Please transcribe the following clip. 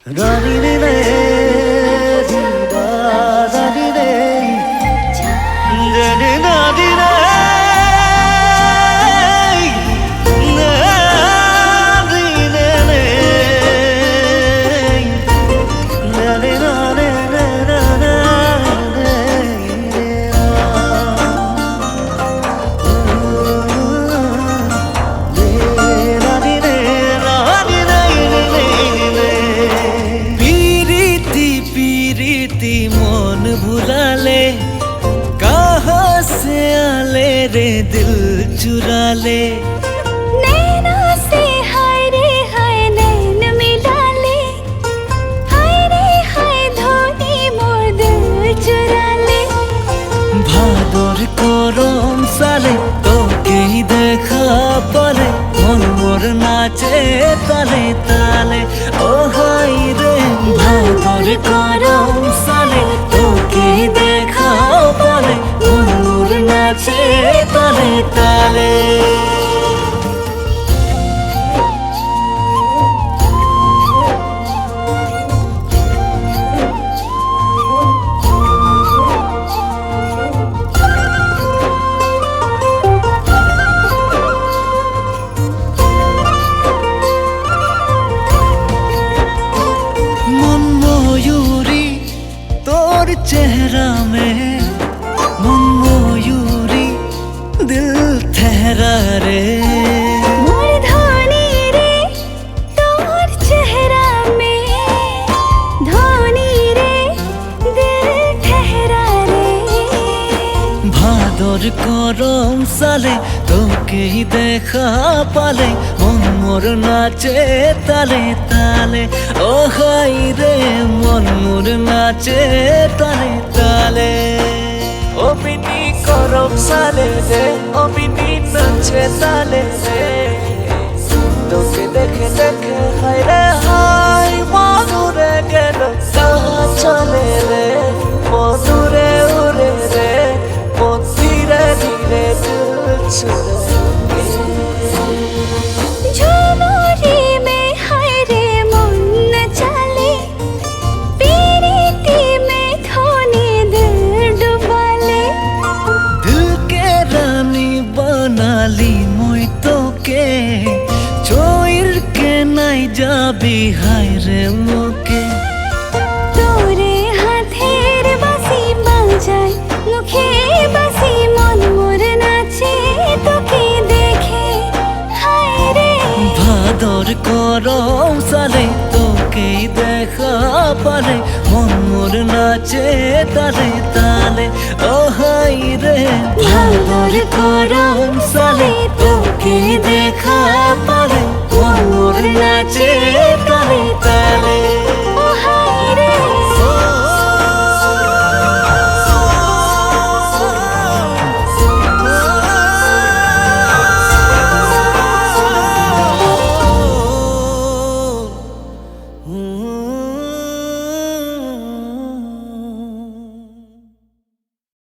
Rani ne ne, jiba rani ne, jane nadi ne, nadi ne ne, nadi na ne ne na na ne nadi ne rani ne ne. पीरीती मन भुला ले कहाँ से आले रे दिल चुरा ले नैना से हाय रे हाय नैन मिला ले हाय रे हाय धोनी मोर दिल चुरा ले भादर करम साले তোকে দেখা পরে মন মোর নাচে তালে তালে ও হাই রে ভাদর করম সালে তোকে দেখা পরে মন মোর নাচে তালে তালে चेहरा में मन मयूरी दिल ठहरा रे मोर धोनी रे तोर चेहरा में धोनी रे दिल ठहरा रे भादर करम साले তোকে দেখা পালে মন মোর নাচে তালে তালে ও হাই রে মন মোর নাচে তালে তালে অবিনি করম সালে রে অবিনি নাচে তালে রে তোকে দেখে দেখে হায় রে হায় মধুরে গেল কাহা চলে রে মধুরে উড়ে রে মন ধীরে ধীরে দিল ছুড়ে झुमुरी में हाय रे मन न चले पीरीती में धोनी दिल डुबा ले दिल के रानी बना ली মই তোকে চোর के নাই যাবি হায় রে মোকে তোরে হাতের বাঁশি বাজায় মুখে বাঁশি মন মোর নাচে তোকে দেখে হায় রে ভাদর করম সালে তোকে দেখা পালে মন মোর নাচে তালে তালে ও হাই রে ভাদর করম সালে তোকে দেখা পালে মন মোর নাচে